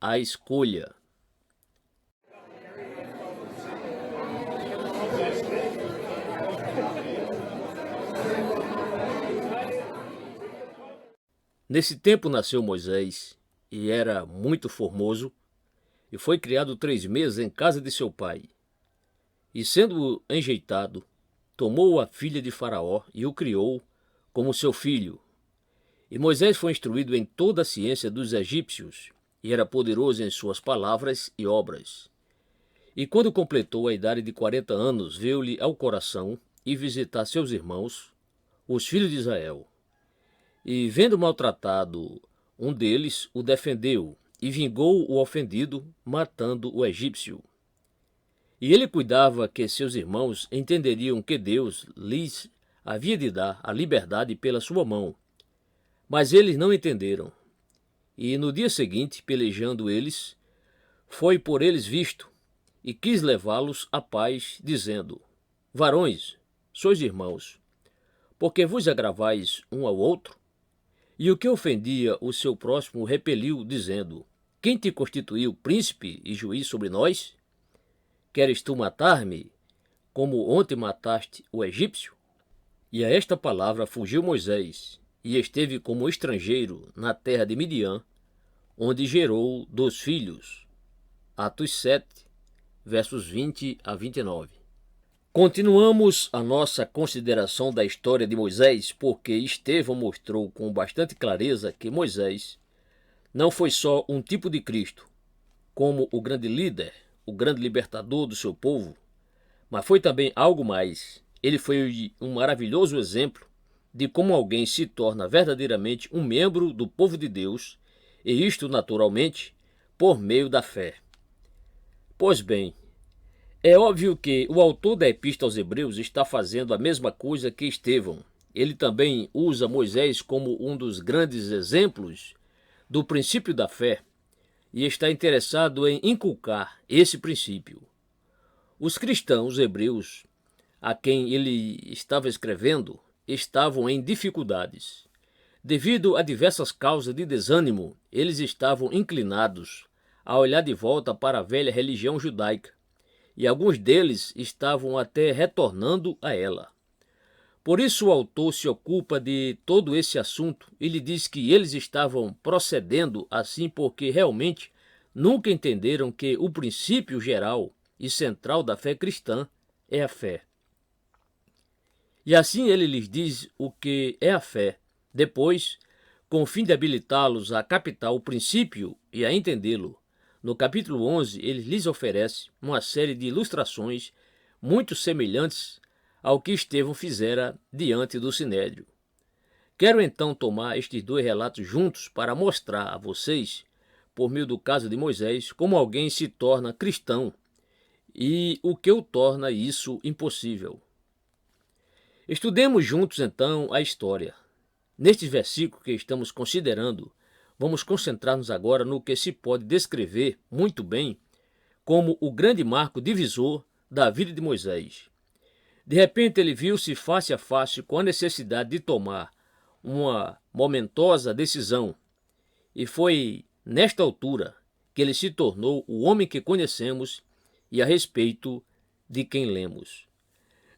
a escolha. Nesse tempo nasceu Moisés, e era muito formoso, e foi criado 3 meses em casa de seu pai. E sendo enjeitado, tomou a filha de Faraó e o criou como seu filho. E Moisés foi instruído em toda a ciência dos egípcios, e era poderoso em suas palavras e obras. E quando completou a idade de 40 anos, veio-lhe ao coração ir visitar seus irmãos, os filhos de Israel. E vendo maltratado um deles, o defendeu, e vingou o ofendido, matando o egípcio. E ele cuidava que seus irmãos entenderiam que Deus lhes havia de dar a liberdade pela sua mão. Mas eles não entenderam. E no dia seguinte, pelejando eles, foi por eles visto, e quis levá-los à paz, dizendo: Varões, sois irmãos, porque vos agravais um ao outro? E o que ofendia o seu próximo repeliu, dizendo: Quem te constituiu príncipe e juiz sobre nós? Queres tu matar-me, como ontem mataste o egípcio? E a esta palavra fugiu Moisés, e esteve como estrangeiro na terra de Midian, onde gerou 2 filhos. Atos 7, versos 20 a 29. Continuamos a nossa consideração da história de Moisés, porque Estevão mostrou com bastante clareza que Moisés não foi só um tipo de Cristo, como o grande líder, o grande libertador do seu povo, mas foi também algo mais. Ele foi um maravilhoso exemplo de como alguém se torna verdadeiramente um membro do povo de Deus, e isto naturalmente por meio da fé. Pois bem, é óbvio que o autor da Epístola aos Hebreus está fazendo a mesma coisa que Estevão. Ele também usa Moisés como um dos grandes exemplos do princípio da fé e está interessado em inculcar esse princípio. Os cristãos hebreus, a quem ele estava escrevendo, estavam em dificuldades. Devido a diversas causas de desânimo, eles estavam inclinados a olhar de volta para a velha religião judaica, e alguns deles estavam até retornando a ela. Por isso o autor se ocupa de todo esse assunto e lhe diz que eles estavam procedendo assim porque realmente nunca entenderam que o princípio geral e central da fé cristã é a fé. E assim ele lhes diz o que é a fé. Depois, com o fim de habilitá-los a captar o princípio e a entendê-lo, no capítulo 11, ele lhes oferece uma série de ilustrações muito semelhantes ao que Estevão fizera diante do Sinédrio. Quero então tomar estes 2 relatos juntos para mostrar a vocês, por meio do caso de Moisés, como alguém se torna cristão e o que o torna isso impossível. Estudemos juntos então a história. Neste versículo que estamos considerando, vamos concentrar-nos agora no que se pode descrever muito bem como o grande marco divisor da vida de Moisés. De repente ele viu-se face a face com a necessidade de tomar uma momentosa decisão, e foi nesta altura que ele se tornou o homem que conhecemos e a respeito de quem lemos.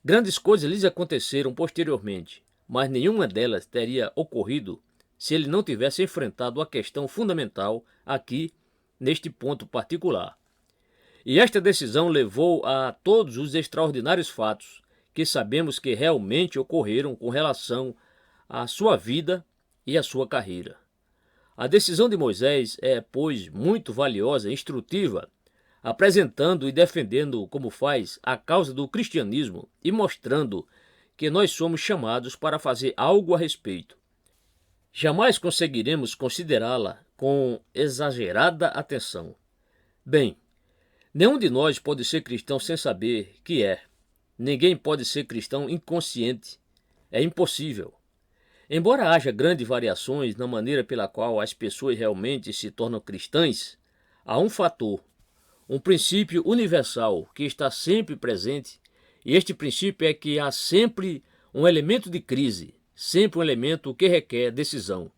Grandes coisas lhes aconteceram posteriormente, mas nenhuma delas teria ocorrido se ele não tivesse enfrentado a questão fundamental aqui, neste ponto particular. E esta decisão levou a todos os extraordinários fatos que sabemos que realmente ocorreram com relação à sua vida e à sua carreira. A decisão de Moisés é, pois, muito valiosa e instrutiva, apresentando e defendendo, como faz, a causa do cristianismo e mostrando que nós somos chamados para fazer algo a respeito. Jamais conseguiremos considerá-la com exagerada atenção. Bem, nenhum de nós pode ser cristão sem saber que é. Ninguém pode ser cristão inconsciente. É impossível. Embora haja grandes variações na maneira pela qual as pessoas realmente se tornam cristãs, há um fator, um princípio universal que está sempre presente, e este princípio é que há sempre um elemento de crise, sempre um elemento que requer decisão.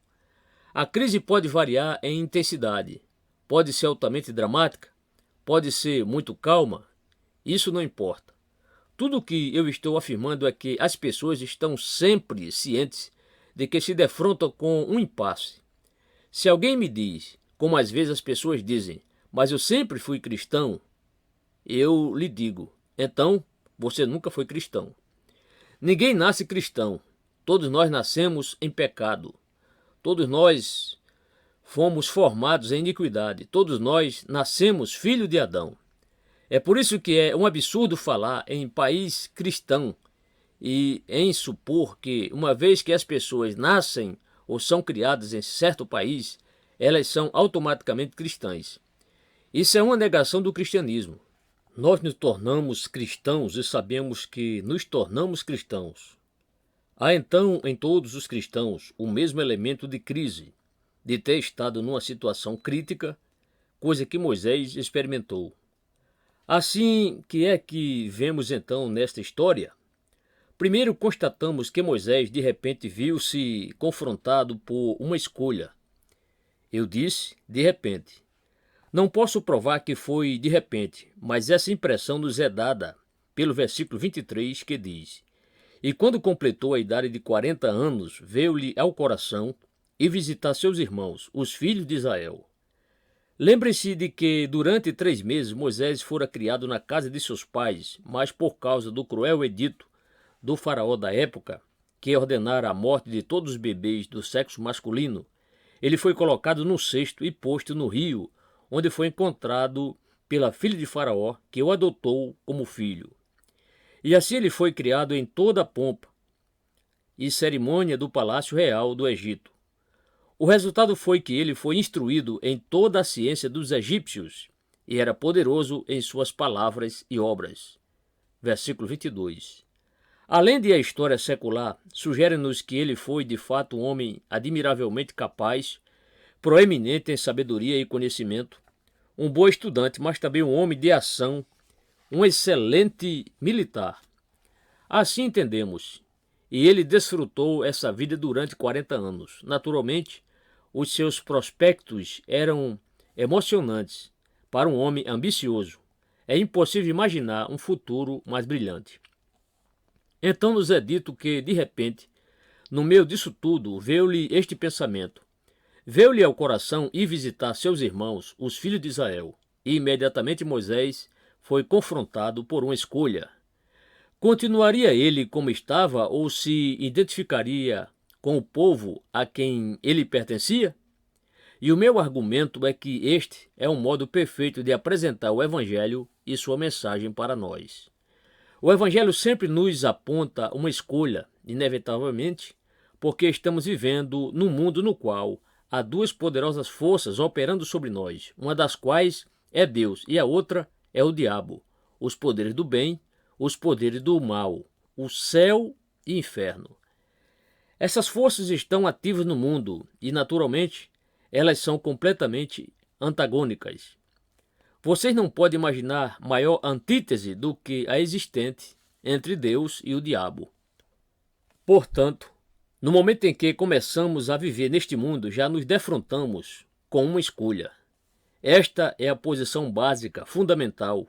A crise pode variar em intensidade. pode ser altamente dramática, pode ser muito calma, isso não importa. Tudo o que eu estou afirmando é que as pessoas estão sempre cientes de que se defrontam com um impasse. Se alguém me diz, como às vezes as pessoas dizem, mas eu sempre fui cristão, eu lhe digo, então você nunca foi cristão. Ninguém nasce cristão, todos nós nascemos em pecado, todos nós fomos formados em iniquidade, todos nós nascemos filho de Adão. É por isso que é um absurdo falar em país cristão e em supor que, uma vez que as pessoas nascem ou são criadas em certo país, elas são automaticamente cristãs. Isso é uma negação do cristianismo. Nós nos tornamos cristãos e sabemos que nos tornamos cristãos. Há então em todos os cristãos o mesmo elemento de crise, de ter estado numa situação crítica, coisa que Moisés experimentou. Assim, que é que vemos então nesta história? Primeiro constatamos que Moisés de repente viu-se confrontado por uma escolha. Eu disse de repente. Não posso provar que foi de repente, mas essa impressão nos é dada pelo versículo 23 que diz: E quando completou a idade de 40 anos, veio-lhe ao coração e visitar seus irmãos, os filhos de Israel. Lembre-se de que durante 3 meses Moisés fora criado na casa de seus pais, mas por causa do cruel edito do faraó da época, que ordenara a morte de todos os bebês do sexo masculino, ele foi colocado num cesto e posto no rio, onde foi encontrado pela filha de Faraó, que o adotou como filho. E assim ele foi criado em toda a pompa e cerimônia do palácio real do Egito. O resultado foi que ele foi instruído em toda a ciência dos egípcios e era poderoso em suas palavras e obras. Versículo 22. Além de a história secular, sugere-nos que ele foi de fato um homem admiravelmente capaz, proeminente em sabedoria e conhecimento, um bom estudante, mas também um homem de ação, um excelente militar. Assim entendemos, e ele desfrutou essa vida durante 40 anos. Naturalmente, os seus prospectos eram emocionantes para um homem ambicioso. É impossível imaginar um futuro mais brilhante. Então nos é dito que, de repente, no meio disso tudo, veio-lhe este pensamento. Veio-lhe ao coração ir visitar seus irmãos, os filhos de Israel, e imediatamente Moisés foi confrontado por uma escolha. Continuaria ele como estava ou se identificaria com o povo a quem ele pertencia? E o meu argumento é que este é um modo perfeito de apresentar o Evangelho e sua mensagem para nós. O Evangelho sempre nos aponta uma escolha, inevitavelmente, porque estamos vivendo num mundo no qual há duas poderosas forças operando sobre nós, uma das quais é Deus e a outra é o diabo, os poderes do bem, os poderes do mal, o céu e inferno. Essas forças estão ativas no mundo e, naturalmente, elas são completamente antagônicas. Vocês não podem imaginar maior antítese do que a existente entre Deus e o diabo. Portanto, no momento em que começamos a viver neste mundo, já nos defrontamos com uma escolha. Esta é a posição básica, fundamental,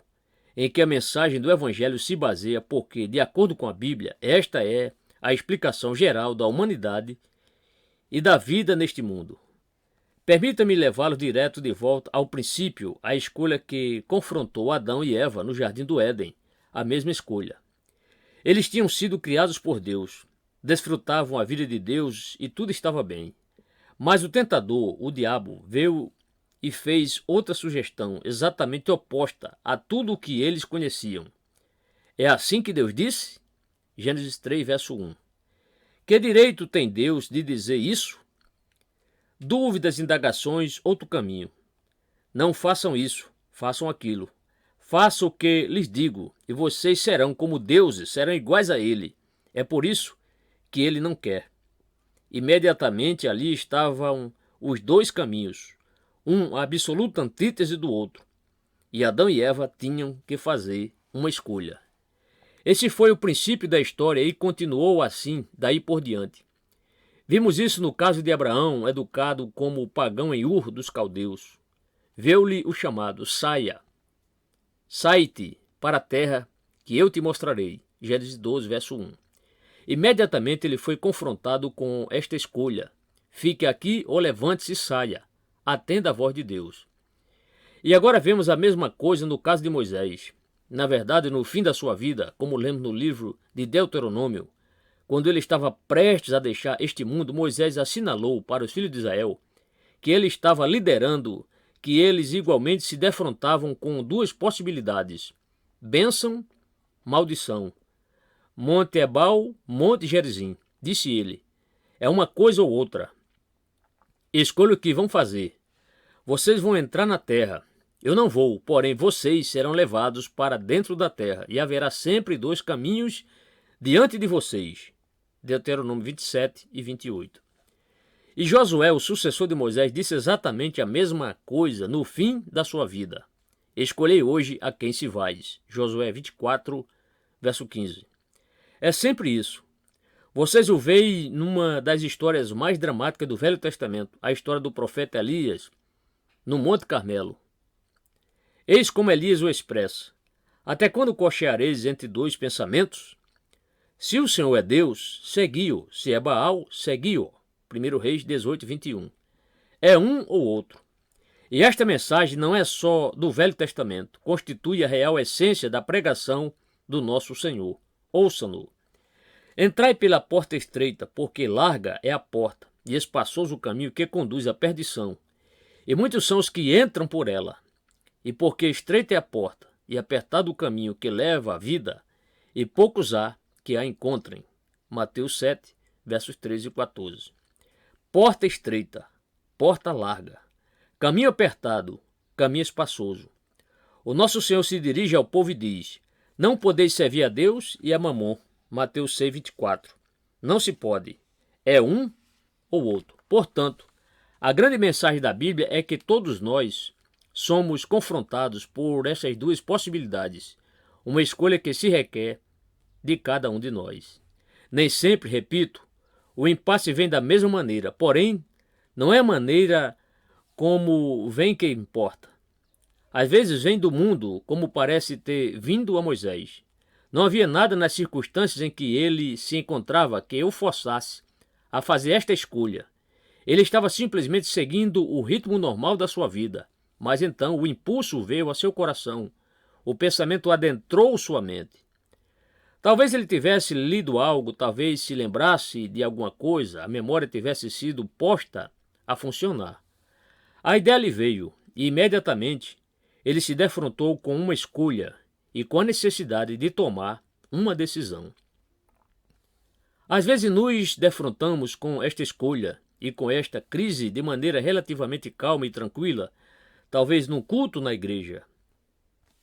em que a mensagem do Evangelho se baseia, porque, de acordo com a Bíblia, esta é a explicação geral da humanidade e da vida neste mundo. Permita-me levá-lo direto de volta ao princípio, a escolha que confrontou Adão e Eva no Jardim do Éden, a mesma escolha. Eles tinham sido criados por Deus, desfrutavam a vida de Deus e tudo estava bem. Mas o tentador, o diabo, veio e fez outra sugestão exatamente oposta a tudo o que eles conheciam. É assim que Deus disse? Gênesis 3, verso 1. Que direito tem Deus de dizer isso? Dúvidas, indagações, outro caminho. Não façam isso, façam aquilo. Façam o que lhes digo, e vocês serão como deuses, serão iguais a ele. É por isso que ele não quer. Imediatamente ali estavam os dois caminhos, um a absoluta antítese do outro, e Adão e Eva tinham que fazer uma escolha. Esse foi o princípio da história e continuou assim daí por diante. Vimos isso no caso de Abraão, educado como pagão em Ur dos caldeus. veio-lhe o chamado: saia, sai-te para a terra que eu te mostrarei. Gênesis 12, verso 1. Imediatamente ele foi confrontado com esta escolha: fique aqui ou levante-se e saia, atenda a voz de Deus. E agora vemos a mesma coisa no caso de Moisés. Na verdade, no fim da sua vida, como lemos no livro de Deuteronômio, quando ele estava prestes a deixar este mundo, Moisés assinalou para os filhos de Israel que ele estava liderando, que eles igualmente se defrontavam com duas possibilidades: bênção, maldição. Monte Ebal, Monte Gerizim. Disse ele: é uma coisa ou outra. Escolha o que vão fazer. Vocês vão entrar na terra. Eu não vou, porém vocês serão levados para dentro da terra, e haverá sempre dois caminhos diante de vocês. Deuteronômio 27 e 28. E Josué, o sucessor de Moisés, disse exatamente a mesma coisa no fim da sua vida. Escolhei hoje a quem se vais. Josué 24, verso 15. É sempre isso. Vocês o veem numa das histórias mais dramáticas do Velho Testamento, a história do profeta Elias, no Monte Carmelo. Eis como Elias o expressa: até quando cocheareis entre dois pensamentos? Se o Senhor é Deus, segui-o. Se é Baal, segui-o. 1 Reis 18, 21. É um ou outro. E esta mensagem não é só do Velho Testamento, constitui a real essência da pregação do nosso Senhor. Ouça-no. Entrai pela porta estreita, porque larga é a porta, e espaçoso o caminho que conduz à perdição. E muitos são os que entram por ela. E porque estreita é a porta, e apertado o caminho que leva à vida, e poucos há que a encontrem. Mateus 7, versos 13 e 14. Porta estreita, porta larga. Caminho apertado, caminho espaçoso. O nosso Senhor se dirige ao povo e diz: não podeis servir a Deus e a Mamon. Mateus 6, 24. Não se pode. É um ou outro. Portanto, a grande mensagem da Bíblia é que todos nós somos confrontados por essas duas possibilidades, uma escolha que se requer de cada um de nós. Nem sempre, repito, o impasse vem da mesma maneira, porém, não é a maneira como vem que importa. Às vezes vem do mundo, como parece ter vindo a Moisés. Não havia nada nas circunstâncias em que ele se encontrava que o forçasse a fazer esta escolha. Ele estava simplesmente seguindo o ritmo normal da sua vida. Mas então o impulso veio a seu coração. O pensamento adentrou sua mente. Talvez ele tivesse lido algo, talvez se lembrasse de alguma coisa, a memória tivesse sido posta a funcionar. A ideia lhe veio, e imediatamente ele se defrontou com uma escolha e com a necessidade de tomar uma decisão. Às vezes nos defrontamos com esta escolha e com esta crise de maneira relativamente calma e tranquila, talvez num culto na igreja.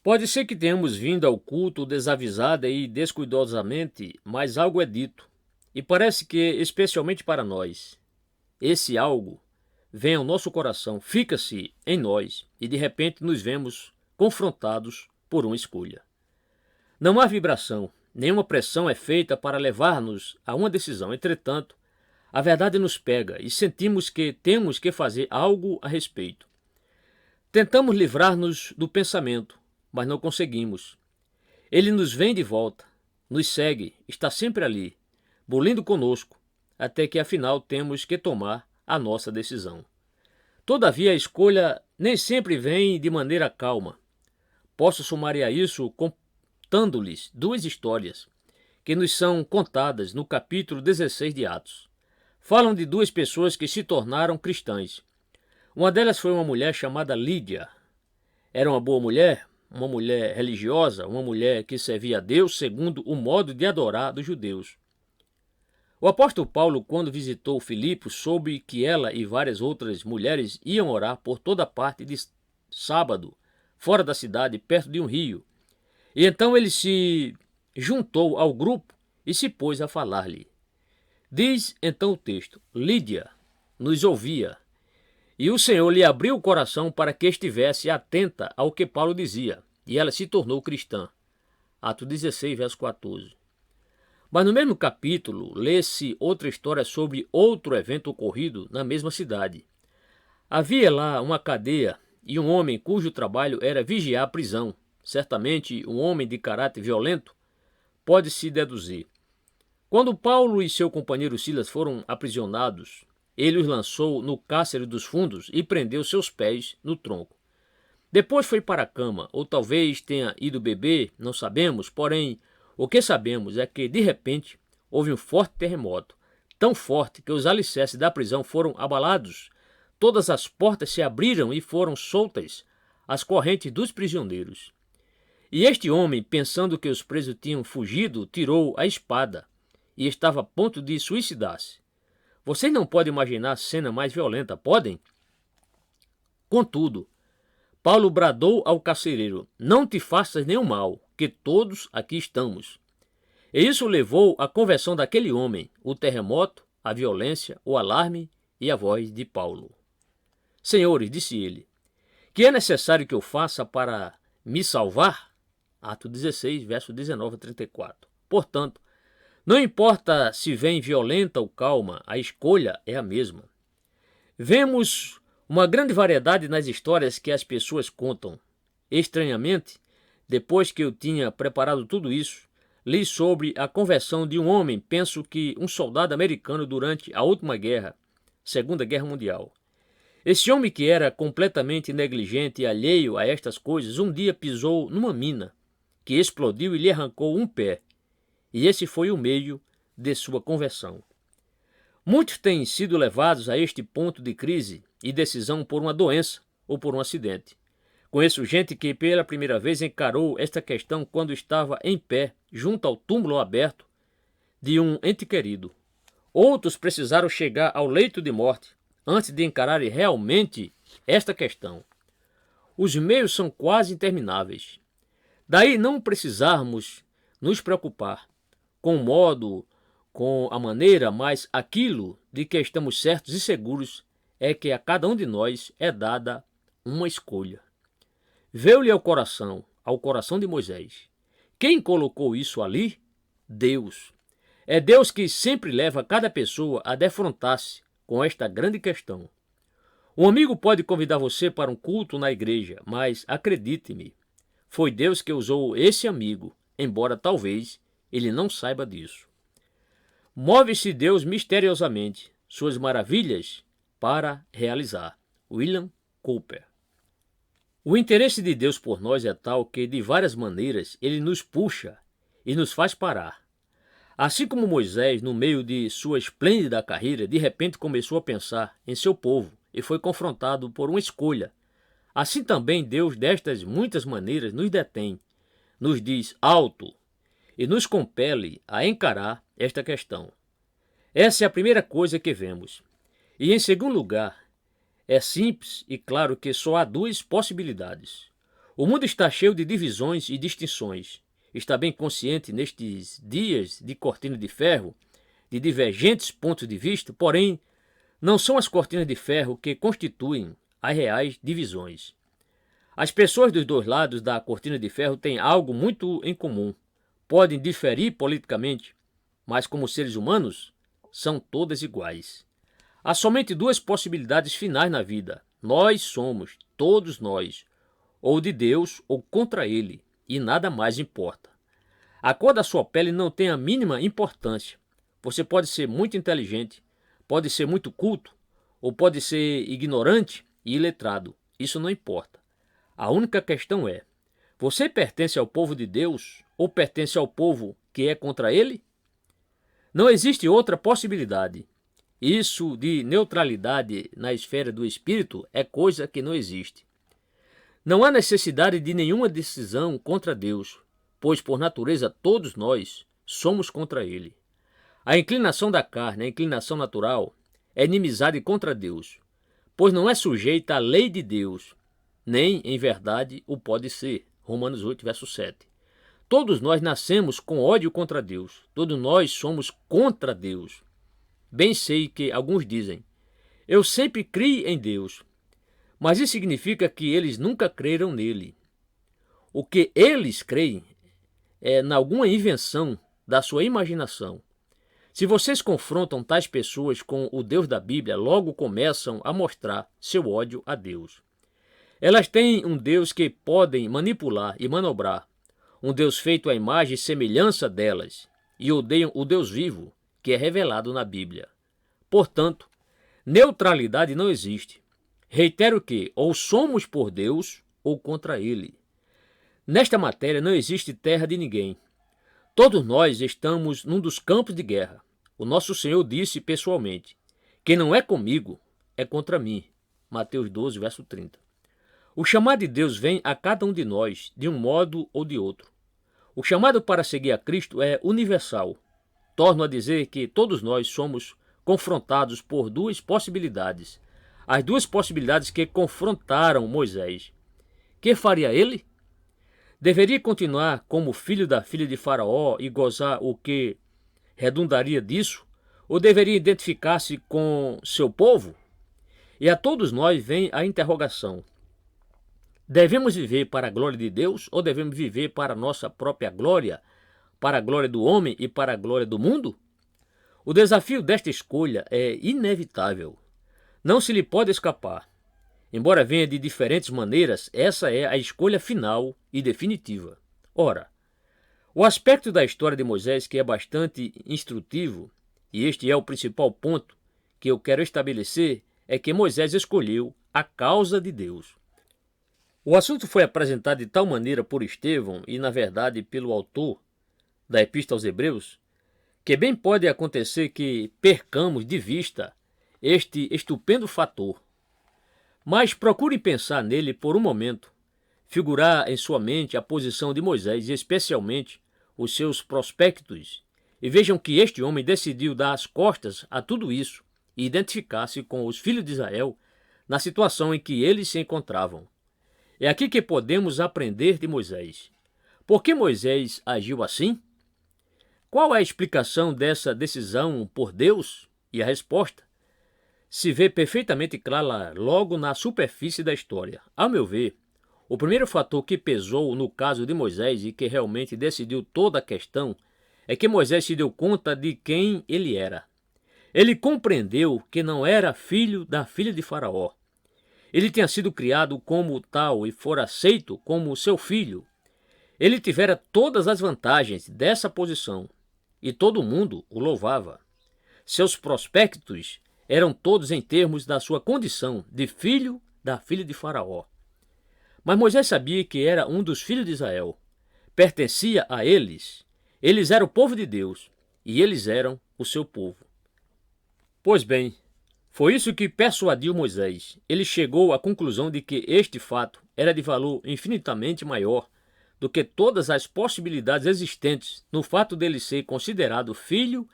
Pode ser que tenhamos vindo ao culto desavisada e descuidosamente, mas algo é dito, e parece que, especialmente para nós, esse algo vem ao nosso coração, fica-se em nós, e de repente nos vemos confrontados por uma escolha. Não há vibração, nenhuma pressão é feita para levar-nos a uma decisão. Entretanto, a verdade nos pega e sentimos que temos que fazer algo a respeito. Tentamos livrar-nos do pensamento, mas não conseguimos. Ele nos vem de volta, nos segue, está sempre ali, bolindo conosco, até que afinal temos que tomar a nossa decisão. Todavia, a escolha nem sempre vem de maneira calma. Posso sumariar isso contando-lhes duas histórias que nos são contadas no capítulo 16 de Atos. Falam de duas pessoas que se tornaram cristãs. Uma delas foi uma mulher chamada Lídia. Era uma boa mulher, uma mulher religiosa, uma mulher que servia a Deus segundo o modo de adorar dos judeus. O apóstolo Paulo, quando visitou Filipe, soube que ela e várias outras mulheres iam orar por toda parte de sábado, fora da cidade, perto de um rio. E então ele se juntou ao grupo e se pôs a falar-lhe. Diz então o texto: Lídia nos ouvia, e o Senhor lhe abriu o coração para que estivesse atenta ao que Paulo dizia, e ela se tornou cristã. Atos 16, verso 14. Mas no mesmo capítulo, lê-se outra história sobre outro evento ocorrido na mesma cidade. Havia lá uma cadeia e um homem cujo trabalho era vigiar a prisão, certamente um homem de caráter violento, pode-se deduzir. Quando Paulo e seu companheiro Silas foram aprisionados, ele os lançou no cárcere dos fundos e prendeu seus pés no tronco. Depois foi para a cama, ou talvez tenha ido beber, não sabemos, porém, o que sabemos é que, de repente, houve um forte terremoto, tão forte que os alicerces da prisão foram abalados, todas as portas se abriram e foram soltas as correntes dos prisioneiros. E este homem, pensando que os presos tinham fugido, tirou a espada e estava a ponto de suicidar-se. Vocês não podem imaginar a cena mais violenta, podem? Contudo, Paulo bradou ao carcereiro: não te faças nenhum mal, que todos aqui estamos. E isso levou à conversão daquele homem, o terremoto, a violência, o alarme e a voz de Paulo. Senhores, disse ele, que é necessário que eu faça para me salvar? Atos 16, verso 19 a 34. Portanto, não importa se vem violenta ou calma, a escolha é a mesma. Vemos uma grande variedade nas histórias que as pessoas contam. Estranhamente, depois que eu tinha preparado tudo isso, li sobre a conversão de um homem, penso que um soldado americano durante a última guerra, Segunda Guerra Mundial. Esse homem, que era completamente negligente e alheio a estas coisas, um dia pisou numa mina, que explodiu e lhe arrancou um pé. E esse foi o meio de sua conversão. Muitos têm sido levados a este ponto de crise e decisão por uma doença ou por um acidente. Conheço gente que pela primeira vez encarou esta questão quando estava em pé, junto ao túmulo aberto de um ente querido. Outros precisaram chegar ao leito de morte antes de encararem realmente esta questão. Os meios são quase intermináveis. Daí não precisarmos nos preocupar com o modo, com a maneira, mas aquilo de que estamos certos e seguros é que a cada um de nós é dada uma escolha. Veio-lhe ao coração de Moisés. Quem colocou isso ali? Deus. É Deus que sempre leva cada pessoa a defrontar-se com esta grande questão. Um amigo pode convidar você para um culto na igreja, mas acredite-me, foi Deus que usou esse amigo, embora talvez ele não saiba disso. Move-se Deus misteriosamente, suas maravilhas para realizar. William Cowper. O interesse de Deus por nós é tal que, de várias maneiras, ele nos puxa e nos faz parar. Assim como Moisés, no meio de sua esplêndida carreira, de repente começou a pensar em seu povo e foi confrontado por uma escolha. Assim também Deus, destas muitas maneiras, nos detém, nos diz alto e nos compele a encarar esta questão. Essa é a primeira coisa que vemos. E em segundo lugar, é simples e claro que só há duas possibilidades. O mundo está cheio de divisões e distinções. Está bem consciente nestes dias de cortina de ferro, de divergentes pontos de vista, porém, não são as cortinas de ferro que constituem as reais divisões. As pessoas dos dois lados da cortina de ferro têm algo muito em comum. Podem diferir politicamente, mas como seres humanos, são todas iguais. Há somente duas possibilidades finais na vida. Nós somos, todos nós, ou de Deus ou contra Ele, e nada mais importa. A cor da sua pele não tem a mínima importância. Você pode ser muito inteligente, pode ser muito culto, ou pode ser ignorante e iletrado. Isso não importa. A única questão é: você pertence ao povo de Deus ou pertence ao povo que é contra Ele? Não existe outra possibilidade. Isso de neutralidade na esfera do espírito é coisa que não existe. Não há necessidade de nenhuma decisão contra Deus, pois por natureza todos nós somos contra Ele. A inclinação da carne, a inclinação natural, é inimizade contra Deus, pois não é sujeita à lei de Deus, nem em verdade o pode ser. Romanos 8, verso 7. Todos nós nascemos com ódio contra Deus, todos nós somos contra Deus. Bem sei que alguns dizem: eu sempre criei em Deus, mas isso significa que eles nunca creram nele. O que eles creem é em alguma invenção da sua imaginação. Se vocês confrontam tais pessoas com o Deus da Bíblia, logo começam a mostrar seu ódio a Deus. Elas têm um Deus que podem manipular e manobrar, um Deus feito à imagem e semelhança delas, e odeiam o Deus vivo, que é revelado na Bíblia. Portanto, neutralidade não existe. Reitero que ou somos por Deus ou contra Ele. Nesta matéria não existe terra de ninguém. Todos nós estamos num dos campos de guerra. O nosso Senhor disse pessoalmente: quem não é comigo é contra mim. Mateus 12, verso 30. O chamado de Deus vem a cada um de nós, de um modo ou de outro. O chamado para seguir a Cristo é universal. Torno a dizer que todos nós somos confrontados por duas possibilidades. As duas possibilidades que confrontaram Moisés. Que faria ele? Deveria continuar como filho da filha de Faraó e gozar o que redundaria disso? Ou deveria identificar-se com seu povo? E a todos nós vem a interrogação: devemos viver para a glória de Deus ou devemos viver para a nossa própria glória, para a glória do homem e para a glória do mundo? O desafio desta escolha é inevitável. Não se lhe pode escapar. Embora venha de diferentes maneiras, essa é a escolha final e definitiva. Ora, o aspecto da história de Moisés que é bastante instrutivo, e este é o principal ponto que eu quero estabelecer, é que Moisés escolheu a causa de Deus. O assunto foi apresentado de tal maneira por Estevão e, na verdade, pelo autor da Epístola aos Hebreus, que bem pode acontecer que percamos de vista este estupendo fator. Mas procure pensar nele por um momento, figurar em sua mente a posição de Moisés e especialmente os seus prospectos, e vejam que este homem decidiu dar as costas a tudo isso e identificar-se com os filhos de Israel na situação em que eles se encontravam. É aqui que podemos aprender de Moisés. Por que Moisés agiu assim? Qual é a explicação dessa decisão por Deus? E a resposta se vê perfeitamente clara logo na superfície da história. Ao meu ver, o primeiro fator que pesou no caso de Moisés e que realmente decidiu toda a questão é que Moisés se deu conta de quem ele era. Ele compreendeu que não era filho da filha de Faraó. Ele tinha sido criado como tal e fora aceito como seu filho. Ele tivera todas as vantagens dessa posição e todo mundo o louvava. Seus prospectos eram todos em termos da sua condição de filho da filha de Faraó. Mas Moisés sabia que era um dos filhos de Israel. Pertencia a eles. Eles eram o povo de Deus e eles eram o seu povo. Pois bem, foi isso que persuadiu Moisés. Ele chegou à conclusão de que este fato era de valor infinitamente maior do que todas as possibilidades existentes no fato dele ser considerado filho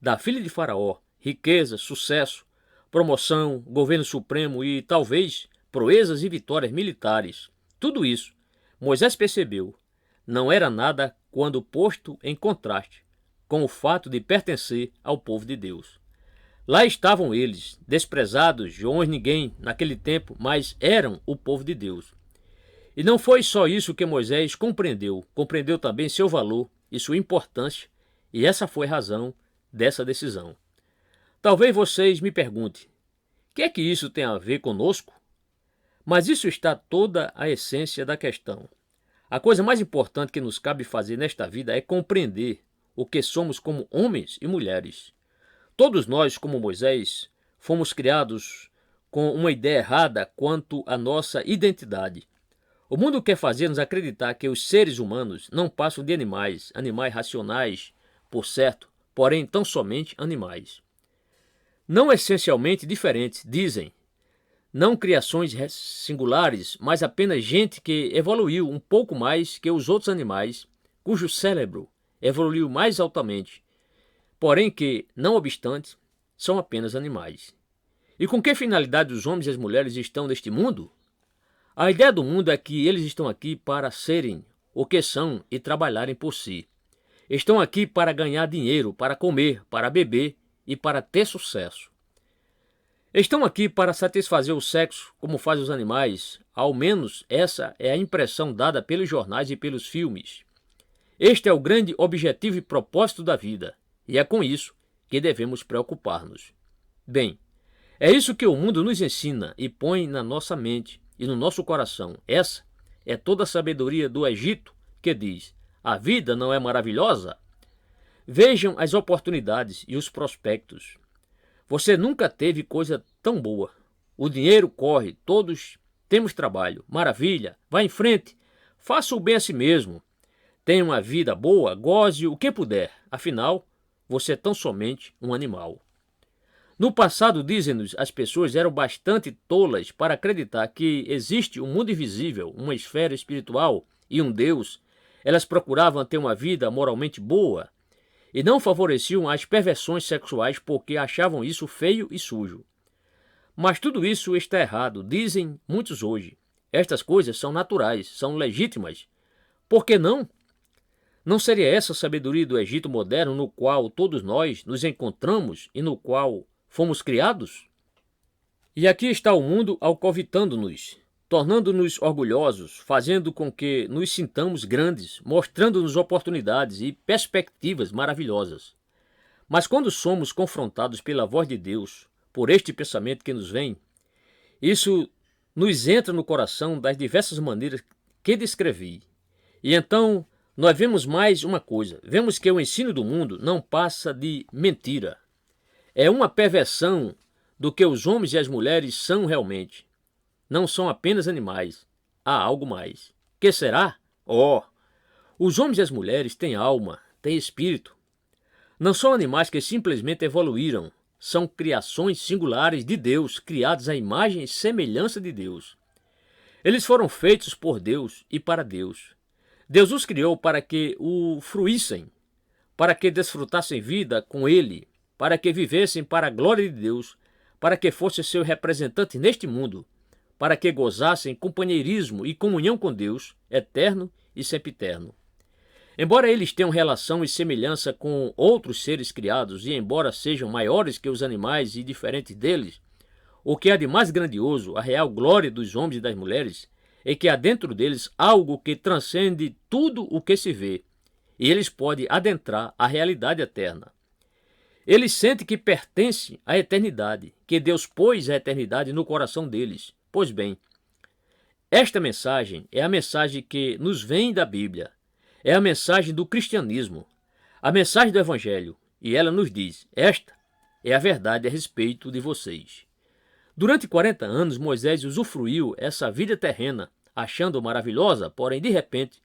da filha de Faraó. Riqueza, sucesso, promoção, governo supremo e, talvez, proezas e vitórias militares. Tudo isso, Moisés percebeu, não era nada quando posto em contraste com o fato de pertencer ao povo de Deus. Lá estavam eles, desprezados, Joões ninguém naquele tempo, mas eram o povo de Deus. E não foi só isso que Moisés compreendeu também seu valor e sua importância, e essa foi a razão dessa decisão. Talvez vocês me perguntem, o que é que isso tem a ver conosco? Mas isso está toda a essência da questão. A coisa mais importante que nos cabe fazer nesta vida é compreender o que somos como homens e mulheres. Todos nós, como Moisés, fomos criados com uma ideia errada quanto à nossa identidade. O mundo quer fazer-nos acreditar que os seres humanos não passam de animais racionais, por certo, porém tão somente animais. Não essencialmente diferentes, dizem. Não criações singulares, mas apenas gente que evoluiu um pouco mais que os outros animais, cujo cérebro evoluiu mais altamente, porém que, não obstante, são apenas animais. E com que finalidade os homens e as mulheres estão neste mundo? A ideia do mundo é que eles estão aqui para serem o que são e trabalharem por si. Estão aqui para ganhar dinheiro, para comer, para beber e para ter sucesso. Estão aqui para satisfazer o sexo como fazem os animais, ao menos essa é a impressão dada pelos jornais e pelos filmes. Este é o grande objetivo e propósito da vida, e é com isso que devemos preocupar-nos. Bem, é isso que o mundo nos ensina e põe na nossa mente, e no nosso coração. Essa é toda a sabedoria do Egito que diz: a vida não é maravilhosa? Vejam as oportunidades e os prospectos. Você nunca teve coisa tão boa. O dinheiro corre, todos temos trabalho. Maravilha, vá em frente, faça o bem a si mesmo. Tenha uma vida boa, goze o que puder. Afinal, você é tão somente um animal. No passado, dizem-nos, as pessoas eram bastante tolas para acreditar que existe um mundo invisível, uma esfera espiritual e um Deus. Elas procuravam ter uma vida moralmente boa e não favoreciam as perversões sexuais porque achavam isso feio e sujo. Mas tudo isso está errado, dizem muitos hoje. Estas coisas são naturais, são legítimas. Por que não? Não seria essa a sabedoria do Egito moderno no qual todos nós nos encontramos e no qual fomos criados? E aqui está o mundo alcovitando-nos, tornando-nos orgulhosos, fazendo com que nos sintamos grandes, mostrando-nos oportunidades e perspectivas maravilhosas. Mas quando somos confrontados pela voz de Deus, por este pensamento que nos vem, isso nos entra no coração das diversas maneiras que descrevi. E então nós vemos mais uma coisa, vemos que o ensino do mundo não passa de mentira. É uma perversão do que os homens e as mulheres são realmente. Não são apenas animais, há algo mais. Que será? Os homens e as mulheres têm alma, têm espírito. Não são animais que simplesmente evoluíram, são criações singulares de Deus, criados à imagem e semelhança de Deus. Eles foram feitos por Deus e para Deus. Deus os criou para que o fruíssem, para que desfrutassem vida com Ele, para que vivessem para a glória de Deus, para que fossem seu representante neste mundo, para que gozassem companheirismo e comunhão com Deus, eterno e sempiterno. Embora eles tenham relação e semelhança com outros seres criados, e embora sejam maiores que os animais e diferentes deles, o que há de mais grandioso, a real glória dos homens e das mulheres, é que há dentro deles algo que transcende tudo o que se vê, e eles podem adentrar a realidade eterna. Eles sentem que pertencem à eternidade, que Deus pôs a eternidade no coração deles. Pois bem, esta mensagem é a mensagem que nos vem da Bíblia, é a mensagem do cristianismo, a mensagem do Evangelho, e ela nos diz: esta é a verdade a respeito de vocês. Durante 40 anos, Moisés usufruiu essa vida terrena, achando maravilhosa, porém, de repente,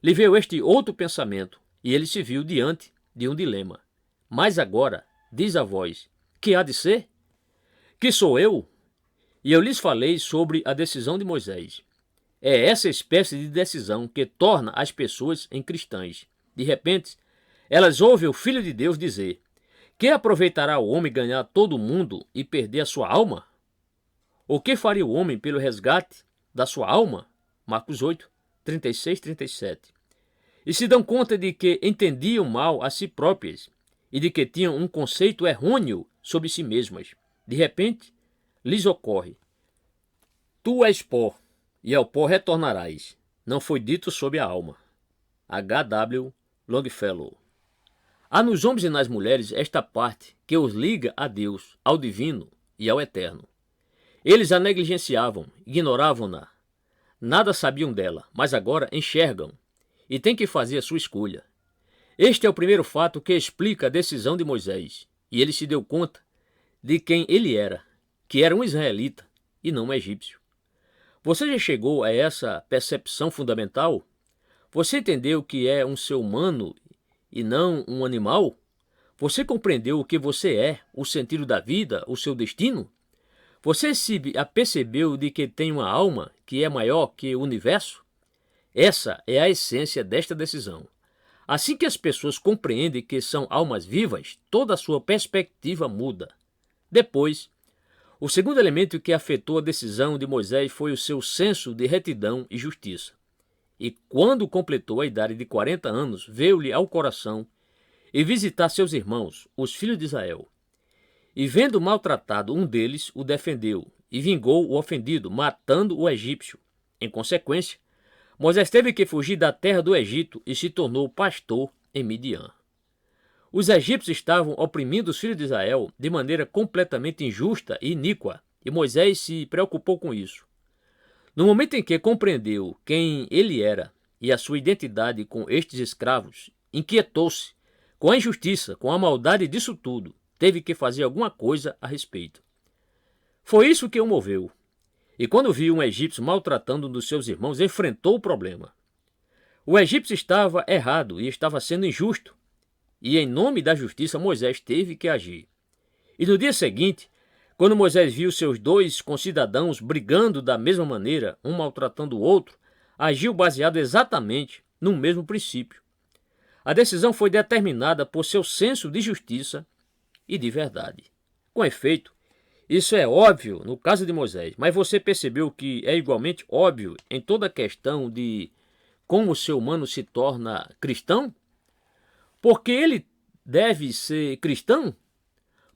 lhe veio este outro pensamento, e ele se viu diante de um dilema. Mas agora, diz a voz, que há de ser? Que sou eu? E eu lhes falei sobre a decisão de Moisés. É essa espécie de decisão que torna as pessoas em cristãs. De repente, elas ouvem o Filho de Deus dizer: que aproveitará o homem ganhar todo o mundo e perder a sua alma? O que faria o homem pelo resgate da sua alma? Marcos 8, 36, 37. E se dão conta de que entendiam mal a si próprias e de que tinham um conceito errôneo sobre si mesmas. De repente, lhes ocorre: tu és pó, e ao pó retornarás. Não foi dito sobre a alma. H.W. Longfellow. Há nos homens e nas mulheres esta parte que os liga a Deus, ao divino e ao eterno. Eles a negligenciavam, ignoravam-na, nada sabiam dela, mas agora enxergam e têm que fazer a sua escolha. Este é o primeiro fato que explica a decisão de Moisés, e ele se deu conta de quem ele era, que era um israelita e não um egípcio. Você já chegou a essa percepção fundamental? Você entendeu que é um ser humano e não um animal? Você compreendeu o que você é, o sentido da vida, o seu destino? Você se apercebeu de que tem uma alma que é maior que o universo? Essa é a essência desta decisão. Assim que as pessoas compreendem que são almas vivas, toda a sua perspectiva muda. Depois, o segundo elemento que afetou a decisão de Moisés foi o seu senso de retidão e justiça. E quando completou a idade de 40 anos, veio-lhe ao coração e visitar seus irmãos, os filhos de Israel. E vendo maltratado um deles, o defendeu e vingou o ofendido, matando o egípcio. Em consequência, Moisés teve que fugir da terra do Egito e se tornou pastor em Midian. Os egípcios estavam oprimindo os filhos de Israel de maneira completamente injusta e iníqua, e Moisés se preocupou com isso. No momento em que compreendeu quem ele era e a sua identidade com estes escravos, inquietou-se com a injustiça, com a maldade disso tudo. Teve que fazer alguma coisa a respeito. Foi isso que o moveu. E quando viu um egípcio maltratando um dos seus irmãos, enfrentou o problema. O egípcio estava errado e estava sendo injusto. E em nome da justiça, Moisés teve que agir. E no dia seguinte, quando Moisés viu seus dois concidadãos brigando da mesma maneira, um maltratando o outro, agiu baseado exatamente no mesmo princípio. A decisão foi determinada por seu senso de justiça e de verdade. Com efeito, isso é óbvio no caso de Moisés, mas você percebeu que é igualmente óbvio em toda a questão de como o ser humano se torna cristão? Porque ele deve ser cristão?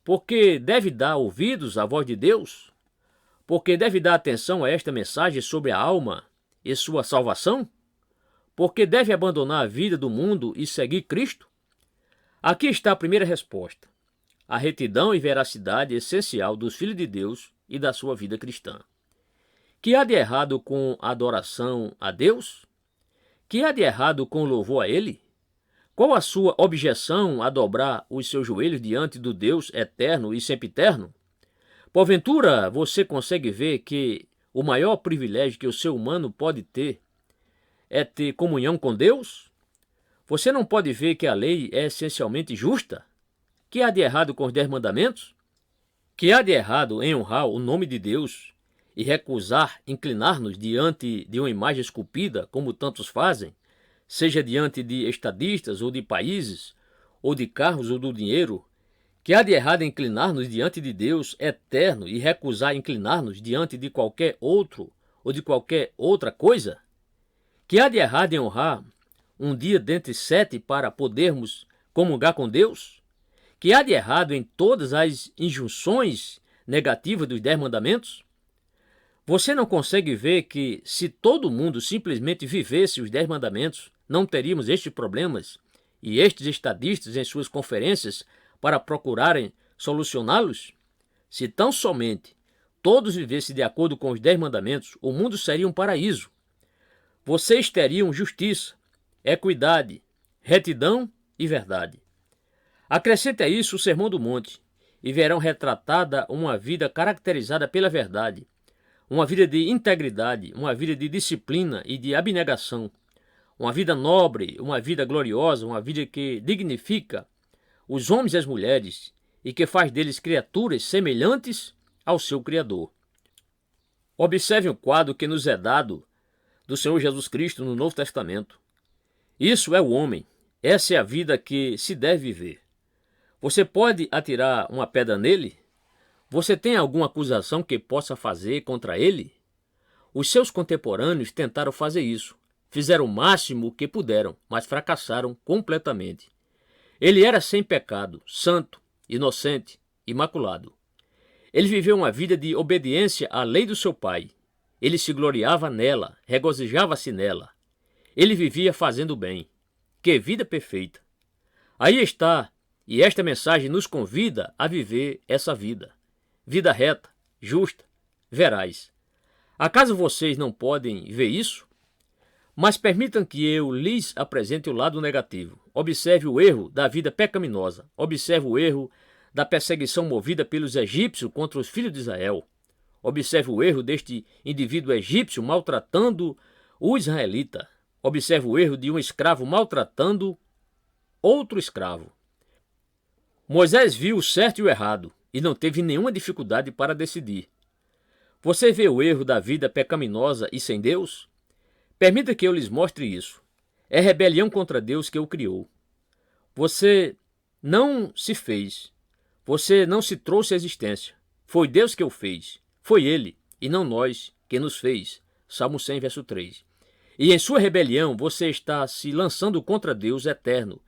Porque deve dar ouvidos à voz de Deus? Porque deve dar atenção a esta mensagem sobre a alma e sua salvação? Porque deve abandonar a vida do mundo e seguir Cristo? Aqui está a primeira resposta. A retidão e veracidade essencial dos filhos de Deus e da sua vida cristã. Que há de errado com a adoração a Deus? Que há de errado com o louvor a Ele? Qual a sua objeção a dobrar os seus joelhos diante do Deus eterno e sempiterno? Porventura, você consegue ver que o maior privilégio que o ser humano pode ter é ter comunhão com Deus? Você não pode ver que a lei é essencialmente justa? Que há de errado com os 10 mandamentos? Que há de errado em honrar o nome de Deus e recusar inclinar-nos diante de uma imagem esculpida, como tantos fazem, seja diante de estadistas ou de países, ou de carros ou do dinheiro? Que há de errado em inclinar-nos diante de Deus eterno e recusar inclinar-nos diante de qualquer outro ou de qualquer outra coisa? Que há de errado em honrar um dia dentre 7 para podermos comungar com Deus? Que há de errado em todas as injunções negativas dos 10 mandamentos? Você não consegue ver que se todo mundo simplesmente vivesse os 10 mandamentos, não teríamos estes problemas e estes estadistas em suas conferências para procurarem solucioná-los? Se tão somente todos vivessem de acordo com os 10 mandamentos, o mundo seria um paraíso. Vocês teriam justiça, equidade, retidão e verdade. Acrescente a isso o Sermão do Monte, e verão retratada uma vida caracterizada pela verdade, uma vida de integridade, uma vida de disciplina e de abnegação, uma vida nobre, uma vida gloriosa, uma vida que dignifica os homens e as mulheres e que faz deles criaturas semelhantes ao seu Criador. Observe o quadro que nos é dado do Senhor Jesus Cristo no Novo Testamento. Isso é o homem, essa é a vida que se deve viver. Você pode atirar uma pedra nele? Você tem alguma acusação que possa fazer contra ele? Os seus contemporâneos tentaram fazer isso. Fizeram o máximo que puderam, mas fracassaram completamente. Ele era sem pecado, santo, inocente, imaculado. Ele viveu uma vida de obediência à lei do seu pai. Ele se gloriava nela, regozijava-se nela. Ele vivia fazendo o bem. Que vida perfeita! Aí está, e esta mensagem nos convida a viver essa vida. Vida reta, justa, veraz. Acaso vocês não podem ver isso? Mas permitam que eu lhes apresente o lado negativo. Observe o erro da vida pecaminosa. Observe o erro da perseguição movida pelos egípcios contra os filhos de Israel. Observe o erro deste indivíduo egípcio maltratando o israelita. Observe o erro de um escravo maltratando outro escravo. Moisés viu o certo e o errado e não teve nenhuma dificuldade para decidir. Você vê o erro da vida pecaminosa e sem Deus? Permita que eu lhes mostre isso. É rebelião contra Deus que o criou. Você não se fez. Você não se trouxe à existência. Foi Deus que o fez. Foi Ele, e não nós, que nos fez. Salmo 100, verso 3. E em sua rebelião você está se lançando contra Deus eterno,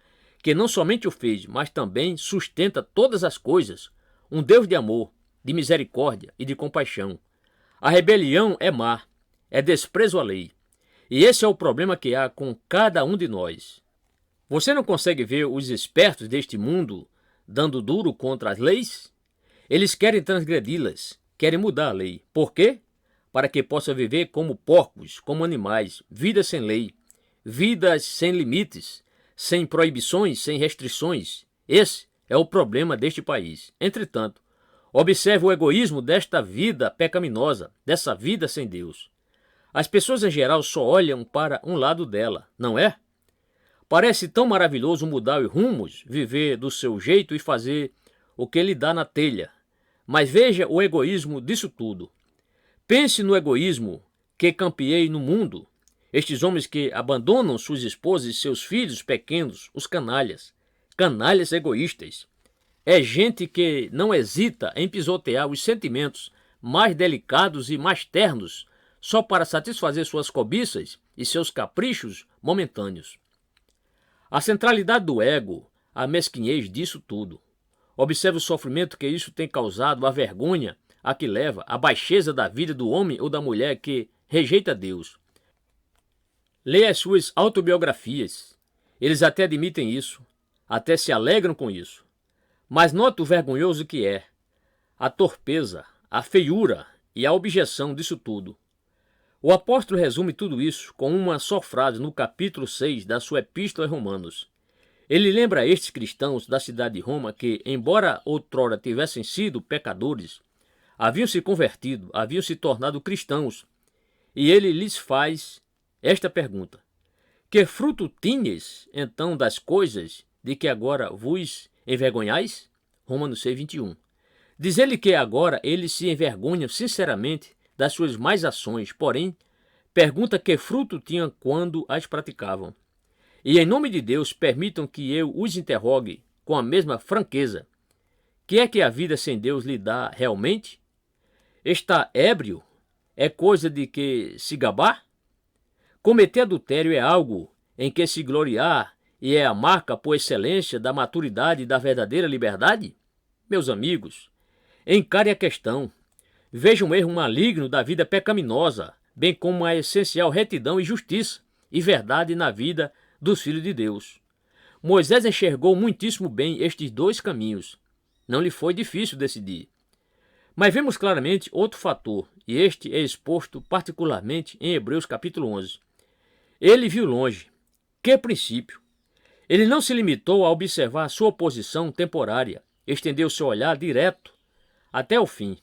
que não somente o fez, mas também sustenta todas as coisas. Um Deus de amor, de misericórdia e de compaixão. A rebelião é má, é desprezo à lei. E esse é o problema que há com cada um de nós. Você não consegue ver os espertos deste mundo dando duro contra as leis? Eles querem transgredi-las, querem mudar a lei. Por quê? para que possa viver como porcos, como animais, vidas sem lei, vidas sem limites, sem proibições, sem restrições. Esse é o problema deste país. Entretanto, observe o egoísmo desta vida pecaminosa, dessa vida sem Deus. As pessoas em geral só olham para um lado dela, não é? Parece tão maravilhoso mudar os rumos, viver do seu jeito e fazer o que lhe dá na telha. Mas veja o egoísmo disso tudo. Pense no egoísmo que campeei no mundo. Estes homens que abandonam suas esposas e seus filhos pequenos, os canalhas. Canalhas egoístas. É gente que não hesita em pisotear os sentimentos mais delicados e mais ternos só para satisfazer suas cobiças e seus caprichos momentâneos. A centralidade do ego, a mesquinhez disso tudo. Observe o sofrimento que isso tem causado, a vergonha a que leva, a baixeza da vida do homem ou da mulher que rejeita Deus. Leia as suas autobiografias. Eles até admitem isso, até se alegram com isso. Mas note o vergonhoso que é, a torpeza, a feiura e a objeção disso tudo. O apóstolo resume tudo isso com uma só frase no capítulo 6 da sua epístola aos Romanos. Ele lembra a estes cristãos da cidade de Roma que, embora outrora tivessem sido pecadores, haviam se convertido, haviam se tornado cristãos. E ele lhes faz esta pergunta: que fruto tinhas, então, das coisas de que agora vos envergonhais? Romanos 6, 21. Diz ele que agora eles se envergonham sinceramente das suas más ações, porém, pergunta que fruto tinham quando as praticavam. E em nome de Deus, permitam que eu os interrogue com a mesma franqueza. Que é que a vida sem Deus lhe dá realmente? Está ébrio? É coisa de que se gabar? Cometer adultério é algo em que se gloriar e é a marca por excelência da maturidade e da verdadeira liberdade? Meus amigos, encare a questão. Veja um erro maligno da vida pecaminosa, bem como a essencial retidão e justiça e verdade na vida dos filhos de Deus. Moisés enxergou muitíssimo bem estes dois caminhos. Não lhe foi difícil decidir. Mas vemos claramente outro fator, e este é exposto particularmente em Hebreus capítulo 11. Ele viu longe. Que princípio! Ele não se limitou a observar sua posição temporária, estendeu seu olhar direto até o fim.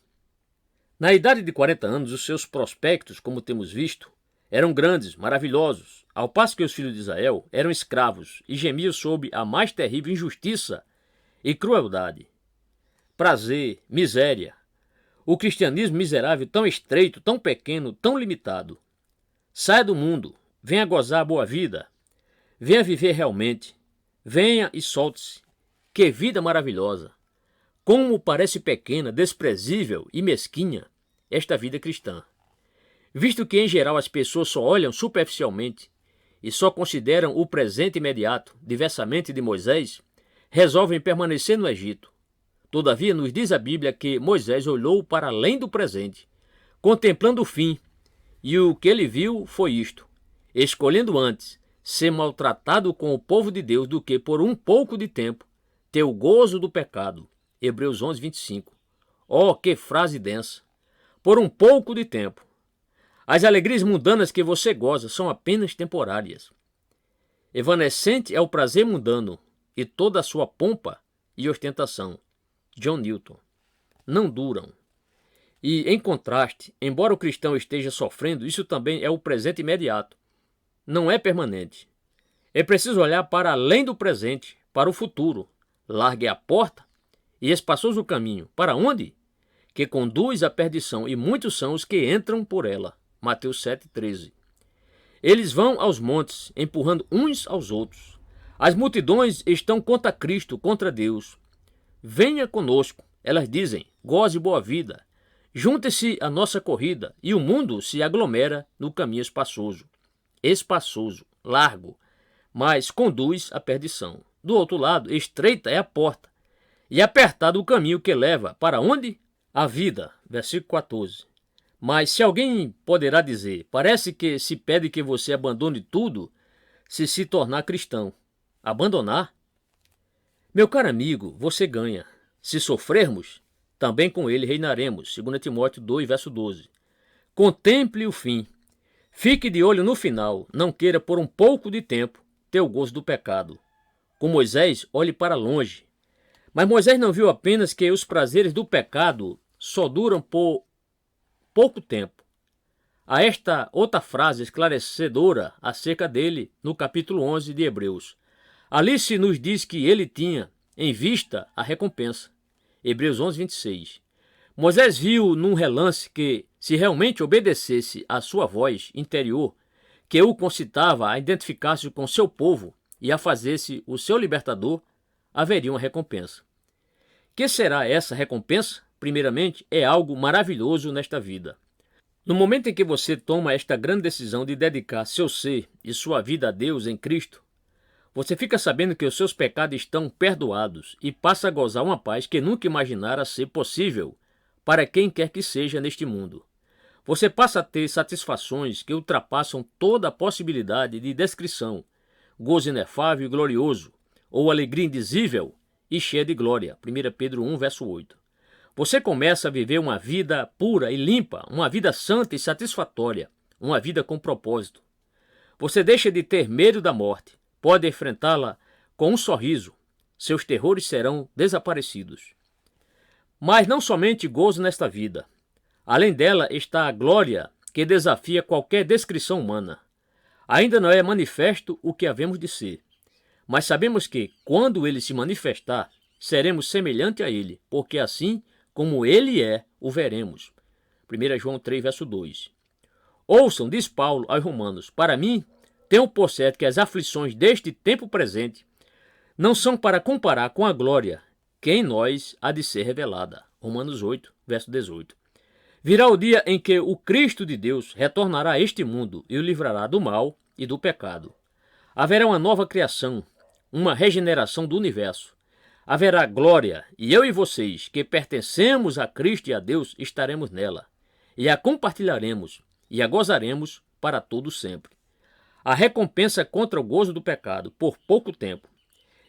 Na idade de 40 anos, os seus prospectos, como temos visto, eram grandes, maravilhosos, ao passo que os filhos de Israel eram escravos e gemiam sob a mais terrível injustiça e crueldade. Prazer, miséria. O cristianismo miserável tão estreito, tão pequeno, tão limitado. Saia do mundo, venha gozar a boa vida, venha viver realmente, venha e solte-se. Que vida maravilhosa! Como parece pequena, desprezível e mesquinha esta vida cristã. Visto que em geral as pessoas só olham superficialmente e só consideram o presente imediato, diversamente de Moisés, resolvem permanecer no Egito. Todavia, nos diz a Bíblia que Moisés olhou para além do presente, contemplando o fim, e o que ele viu foi isto: escolhendo antes ser maltratado com o povo de Deus do que por um pouco de tempo ter o gozo do pecado. Hebreus 11, 25. Oh, que frase densa! Por um pouco de tempo. As alegrias mundanas que você goza são apenas temporárias. Evanescente é o prazer mundano e toda a sua pompa e ostentação. John Newton. Não duram. E, em contraste, embora o cristão esteja sofrendo, isso também é o presente imediato. Não é permanente. É preciso olhar para além do presente, para o futuro. Largue a porta e espaçoso o caminho. Para onde? Que conduz à perdição, e muitos são os que entram por ela. Mateus 7,13. Eles vão aos montes, empurrando uns aos outros. As multidões estão contra Cristo, contra Deus. Venha conosco, elas dizem, goze boa vida. Junte-se à nossa corrida, e o mundo se aglomera no caminho espaçoso. Espaçoso, largo, mas conduz à perdição. Do outro lado, estreita é a porta, e apertado o caminho que leva para onde? A vida. Versículo 14. Mas se alguém poderá dizer, parece que se pede que você abandone tudo se tornar cristão. Abandonar? Meu caro amigo, você ganha. Se sofrermos, também com ele reinaremos. 2 Timóteo 2, verso 12. Contemple o fim. Fique de olho no final. Não queira por um pouco de tempo ter o gozo do pecado. Com Moisés, olhe para longe. Mas Moisés não viu apenas que os prazeres do pecado só duram por pouco tempo. Há esta outra frase esclarecedora acerca dele no capítulo 11 de Hebreus. Ali se nos diz que ele tinha em vista a recompensa. Hebreus 11, 26. Moisés viu num relance que, se realmente obedecesse à sua voz interior, que o concitava a identificar-se com seu povo e a fazer-se o seu libertador, haveria uma recompensa. Que será essa recompensa? Primeiramente, é algo maravilhoso nesta vida. No momento em que você toma esta grande decisão de dedicar seu ser e sua vida a Deus em Cristo, você fica sabendo que os seus pecados estão perdoados e passa a gozar uma paz que nunca imaginara ser possível para quem quer que seja neste mundo. Você passa a ter satisfações que ultrapassam toda a possibilidade de descrição, gozo inefável e glorioso, ou alegria indizível e cheia de glória. 1 Pedro 1, verso 8. Você começa a viver uma vida pura e limpa, uma vida santa e satisfatória, uma vida com propósito. Você deixa de ter medo da morte, pode enfrentá-la com um sorriso, seus terrores serão desaparecidos. Mas não somente gozo nesta vida. Além dela está a glória que desafia qualquer descrição humana. Ainda não é manifesto o que havemos de ser, mas sabemos que, quando ele se manifestar, seremos semelhante a ele, porque assim como ele é, o veremos. 1 João 3, verso 2. Ouçam, diz Paulo aos Romanos, para mim, tenho por certo que as aflições deste tempo presente não são para comparar com a glória que em nós há de ser revelada. Romanos 8, verso 18. Virá o dia em que o Cristo de Deus retornará a este mundo e o livrará do mal e do pecado. Haverá uma nova criação, uma regeneração do universo. Haverá glória, e eu e vocês, que pertencemos a Cristo e a Deus, estaremos nela, e a compartilharemos, e a gozaremos para todo sempre. A recompensa contra o gozo do pecado, por pouco tempo.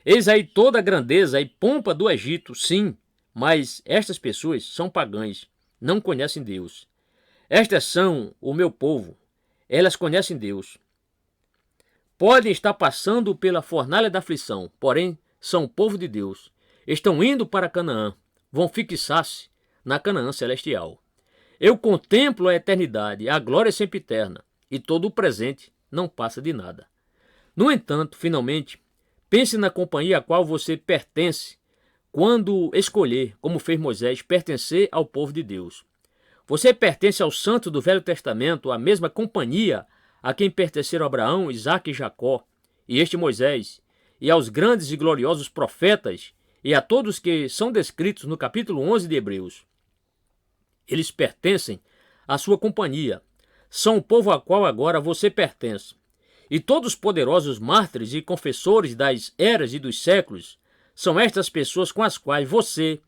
Eis aí toda a grandeza e pompa do Egito, sim, mas estas pessoas são pagãs, não conhecem Deus. Estas são o meu povo, elas conhecem Deus. Podem estar passando pela fornalha da aflição, porém são o povo de Deus. Estão indo para Canaã, vão fixar-se na Canaã celestial. Eu contemplo a eternidade, a glória sempre eterna, e todo o presente não passa de nada. No entanto, finalmente, pense na companhia a qual você pertence quando escolher, como fez Moisés, pertencer ao povo de Deus. Você pertence ao santo do Velho Testamento, à mesma companhia a quem pertenceram Abraão, Isaque e Jacó, e este Moisés, e aos grandes e gloriosos profetas, e a todos que são descritos no capítulo 11 de Hebreus. Eles pertencem à sua companhia, são o povo a qual agora você pertence. E todos os poderosos mártires e confessores das eras e dos séculos são estas pessoas com as quais você,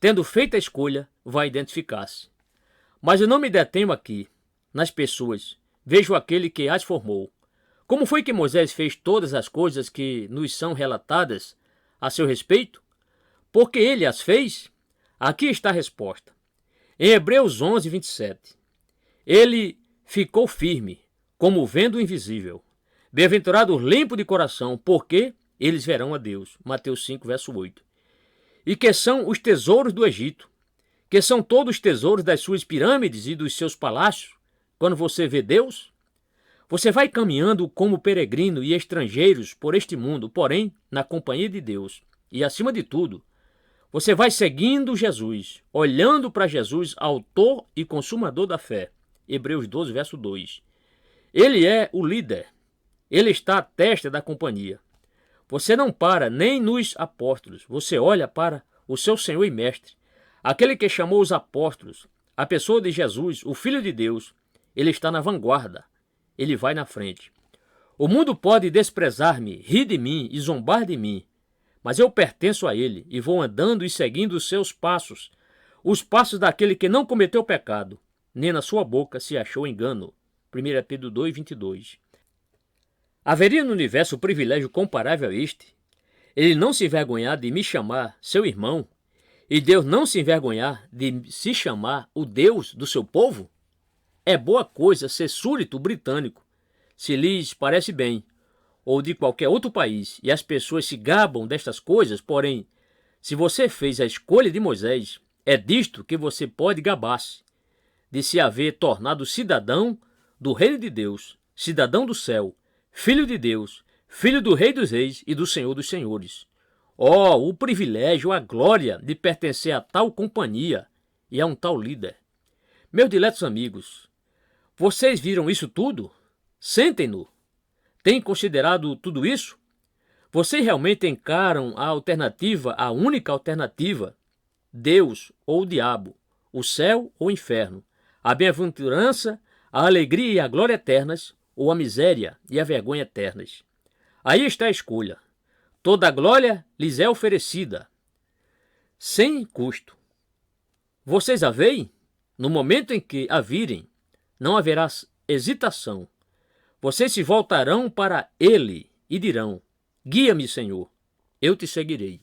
tendo feito a escolha, vai identificar-se. Mas eu não me detenho aqui, nas pessoas, vejo aquele que as formou. Como foi que Moisés fez todas as coisas que nos são relatadas a seu respeito? Porque ele as fez? Aqui está a resposta. Em Hebreus 11, 27. Ele ficou firme, como o vento invisível. Bem-aventurados limpos de coração, porque eles verão a Deus. Mateus 5, verso 8. E que são os tesouros do Egito, que são todos os tesouros das suas pirâmides e dos seus palácios. Quando você vê Deus, você vai caminhando como peregrino e estrangeiros por este mundo, porém na companhia de Deus. E acima de tudo, você vai seguindo Jesus, olhando para Jesus, autor e consumador da fé. Hebreus 12, verso 2. Ele é o líder. Ele está à testa da companhia. Você não para nem nos apóstolos. Você olha para o seu Senhor e Mestre. Aquele que chamou os apóstolos, a pessoa de Jesus, o Filho de Deus. Ele está na vanguarda. Ele vai na frente. O mundo pode desprezar-me, rir de mim e zombar de mim. Mas eu pertenço a ele e vou andando e seguindo os seus passos. Os passos daquele que não cometeu pecado, nem na sua boca se achou engano. 1 Pedro 2, 22. Haveria no universo um privilégio comparável a este? Ele não se envergonhar de me chamar seu irmão, e Deus não se envergonhar de se chamar o Deus do seu povo? é boa coisa ser súdito britânico, se lhes parece bem, ou de qualquer outro país, e as pessoas se gabam destas coisas, porém, se você fez a escolha de Moisés, é disto que você pode gabar-se, de se haver tornado cidadão do reino de Deus, cidadão do céu, filho de Deus, filho do Rei dos Reis e do Senhor dos Senhores. Oh, o privilégio, a glória de pertencer a tal companhia e a um tal líder. Meus diletos amigos, vocês viram isso tudo? Sentem-no. Têm considerado tudo isso? Vocês realmente encaram a alternativa, a única alternativa, Deus ou o diabo, o céu ou o inferno, a bem-aventurança, a alegria e a glória eternas, ou a miséria e a vergonha eternas? Aí está a escolha. Toda a glória lhes é oferecida, sem custo. Vocês a veem? No momento em que a virem, não haverá hesitação. Vocês se voltarão para Ele e dirão: Guia-me, Senhor, eu te seguirei.